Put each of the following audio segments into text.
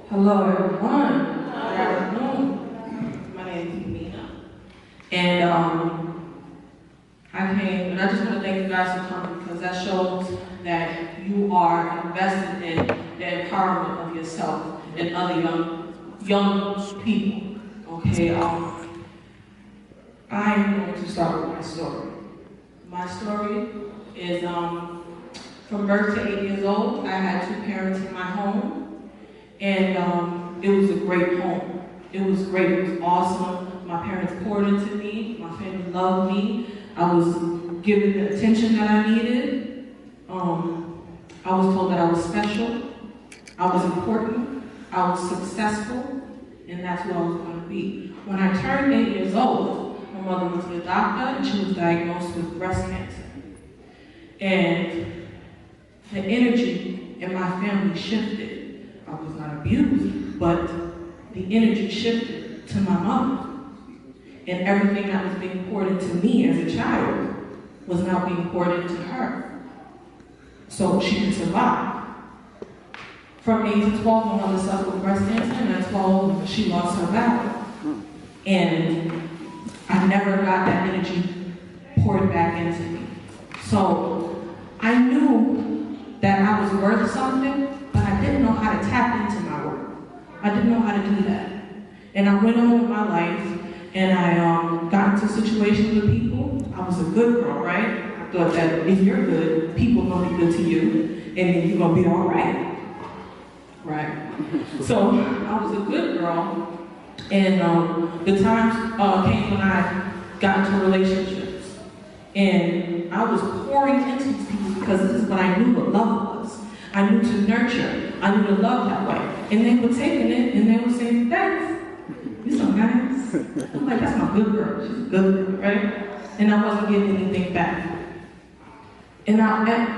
Hello, everyone. Good afternoon. My name is Mina, and I came, and I just want to thank you guys for coming because that shows that you are invested in the empowerment of yourself and other young people. Okay. I am going to start with my story. My story is from birth to 8 years old. I had 2 parents in my home. And it was a great home. It was great. It was awesome. My parents poured into me. My family loved me. I was given the attention that I needed. I was told that I was special. I was important. I was successful. And that's who I was going to be. When I turned 8 years old, my mother went to the doctor and she was diagnosed with breast cancer. And the energy in my family shifted. I was not abused, but the energy shifted to my mother. And everything that was being poured into me as a child was now being poured into her. So she could survive. From age of 12, my mother suffered with breast cancer, and at 12, she lost her battle. And I never got that energy poured back into me. So I knew that I was worth something, but I didn't know how to tap into my work. I didn't know how to do that. And I went on with my life, and I got into situations with people. I was a good girl, right? I thought that if you're good, people are going to be good to you, and then you're going to be all right. Right? So I was a good girl, and the times came when I got into relationships. And I was pouring into these people because this is what I knew what love was. I knew to nurture. I knew to love that way. And they were taking it and they were saying, thanks. You're so nice. I'm like, that's my good girl. She's a good girl, right? And I wasn't getting anything back. And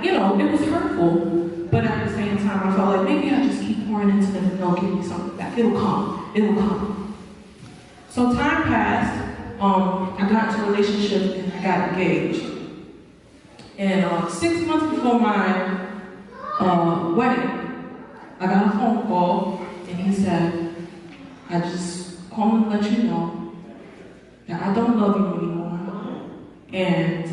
it was hurtful. But at the same time, I felt like maybe I just keep pouring into them and they'll give me something back. It'll come. It'll come. So time passed. I got into a relationship and I got engaged. And 6 months before my wedding, I got a phone call and he said, I just called to let you know that I don't love you anymore and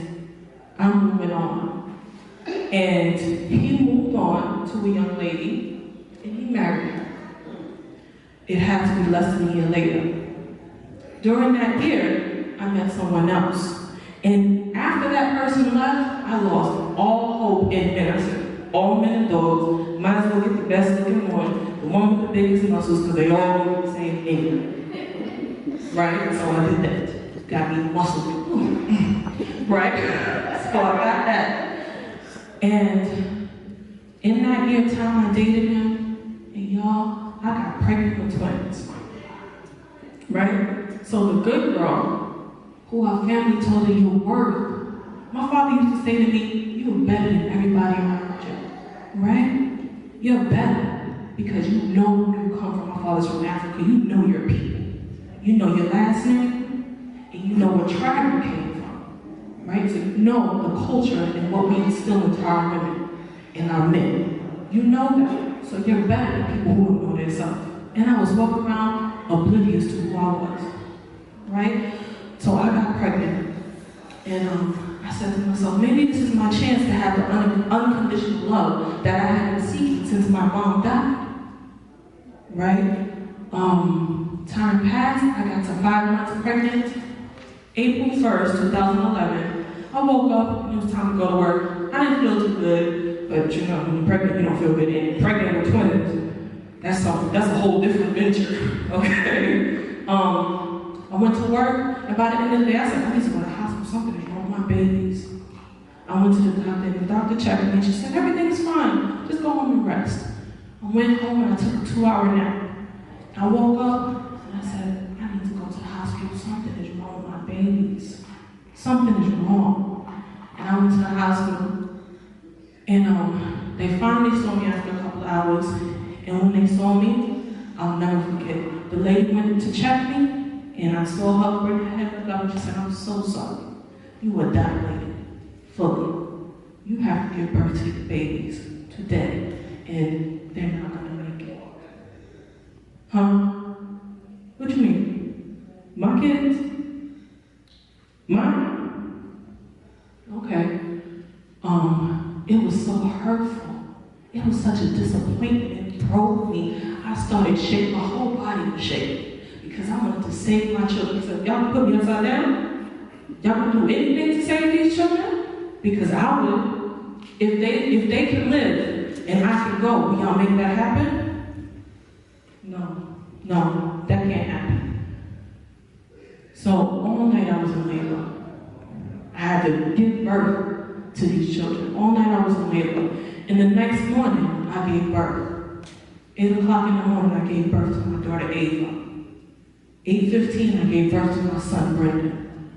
I'm moving on. And he moved on to a young lady and he married her. It had to be less than a year later. During that year, I met someone else. And after that person left, I lost all hope in men. I said, all men and dogs, might as well get the best looking one, the one with the biggest muscles, because they all look the same thing. Right? So I did that. Got me muscle. Right? So I got that. And in that year time, I dated him, and y'all, I got pregnant with twins. Right? So the good girl, who our family told her you're worth, my father used to say to me, you're better than everybody around you. Right? You're better because you know where you come from. My father's from Africa. You know your people. You know your last name, and you know what tribe you came from. Right? So you know the culture and what we instill into our women and our men. You know that. So you're better than people who don't know themselves. And I was walking around oblivious to who I was. Right? So I got pregnant. And I said to myself, maybe this is my chance to have the unconditional love that I had been seeking since my mom died. Right? Time passed. I got to 5 months pregnant. April 1st, 2011. I woke up and it was time to go to work. I didn't feel too good, but you know, when you're pregnant, you don't feel good. And pregnant with twins, that's a whole different venture. Okay? I went to work, and by the end of the day, I said, I need to go to the hospital. Something is wrong with my babies. I went to the doctor, and the doctor checked me, and she said, everything's fine. Just go home and rest. I went home, and I took a 2-hour nap. I woke up, and I said, I need to go to the hospital. Something is wrong with my babies. Something is wrong. And I went to the hospital, and they finally saw me after a couple of hours. And when they saw me, I'll never forget. The lady went to check me, and I saw her bring her head up, and she said, I'm so sorry. You were dilated fully. You have to give birth to your babies today, and they're not going to make it. Huh? What you mean? My kids? Mine? Okay. It was so hurtful. It was such a disappointment. It broke me. I started shaking. My whole body was shaking because I wanted to save my children. I said, y'all put me upside down? Y'all can do anything to save these children? Because I would. If they can live and I can go, will y'all make that happen? No, that can't happen. So all night I was in labor. I had to give birth to these children. All night I was in labor. And the next morning I gave birth. 8 o'clock in the morning I gave birth to my daughter Ava. 8:15 I gave birth to my son Brendan.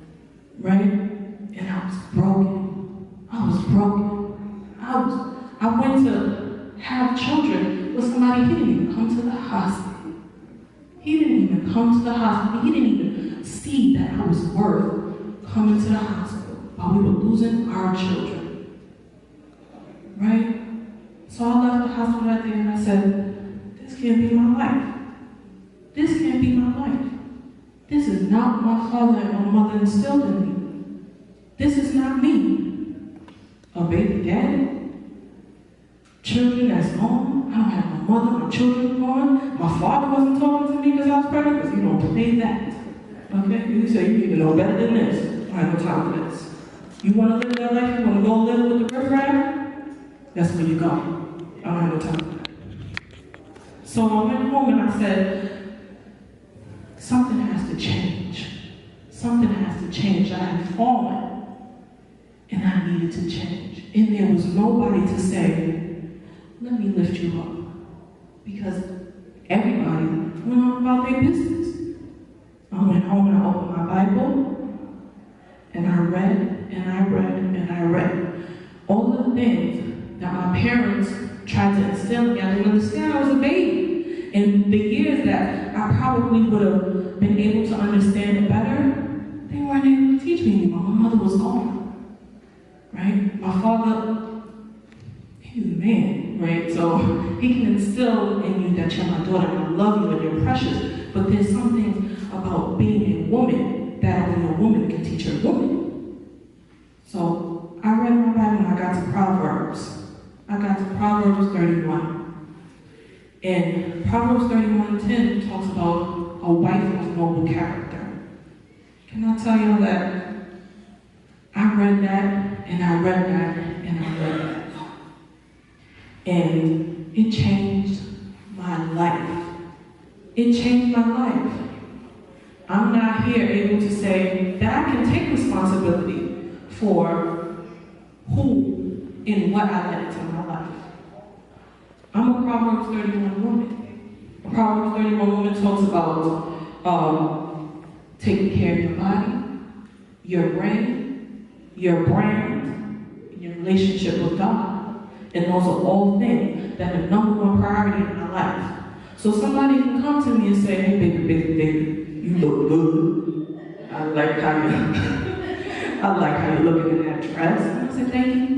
Right? And I was broken. I was broken. I went to have children with somebody. He didn't even come to the hospital. He didn't even come to the hospital. He didn't even see that I was worth coming to the hospital while we were losing our children. Right? So I left the hospital that day and I said, this can't be my life. This can't be my life. This is not my father and my mother instilled in me. This is not me. A baby daddy. Children that's gone. I don't have my mother, my children gone. My father wasn't talking to me because I was pregnant because you don't believe that. Okay? You say you even know better than this. I have no time for this. You want to live that life? You want to go live with the riffraff? That's where you go. I don't have no time for that. So I went home and I said, something has to change. Something has to change. I had fallen and I needed to change. And there was nobody to say, let me lift you up. Because everybody went on about their business. I went home and I opened my Bible and I read and I read and I read. All of the things that my parents tried to instill in me, I didn't understand. I was a baby. And the years that I probably would have been able to understand it better, they weren't able to teach me anymore. My mother was gone. Right? My father, he's a man, right? So he can instill in you that you're my daughter and I love you and you're precious. But there's something about being a woman that only a woman can teach a woman. So I read my Bible and I got to Proverbs. I got to Proverbs 31. And Proverbs 31:10 talks about a wife of noble character. Can I tell you that I read that and I read that and I read that. And it changed my life. It changed my life. I'm not here able to say that I can take responsibility for who and what I let into my life. I'm a Proverbs 31 woman. A Proverbs 31 woman talks about taking care of your body, your brain, your brand, your relationship with God. And those are all things that are the number one priority in my life. So somebody can come to me and say, hey, baby, you look good. I like how you're looking in that dress. And I say, thank you.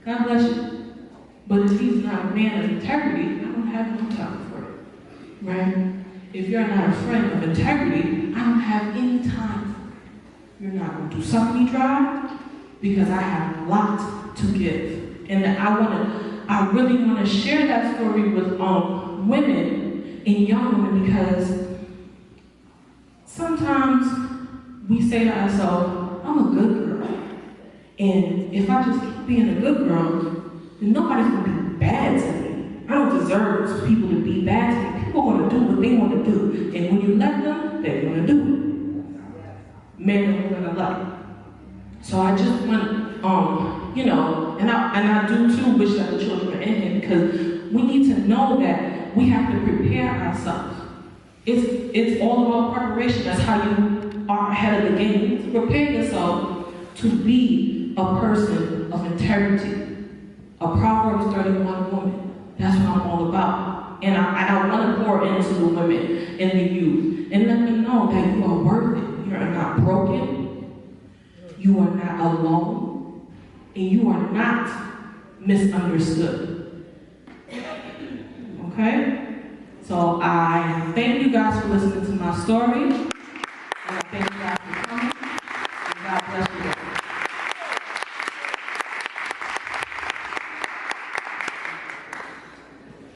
God bless you. But if he's not a man of integrity, I don't have no time for it. Right? If you're not a friend of integrity, I don't have any time for it. You're not going to suck me dry because I have a lot to give. And I really want to share that story with women and young women because sometimes we say to ourselves, I'm a good girl. And if I just keep being a good girl, then nobody's going to be bad to me. I don't deserve people to be bad to me. People want to do what they want to do. And when you let them, they're going to do it. Men are going to love it. So I just want, and I do too wish that the children are in here because we need to know that we have to prepare ourselves. It's all about preparation. That's how you are ahead of the game. You need to prepare yourself to be a person of integrity, a Proverbs 31 woman. That's what I'm all about. And I want to pour into the women and the youth and let them know that you are worth it. You are not broken. You are not alone, and you are not misunderstood. Okay? So I thank you guys for listening to my story, and I thank you guys for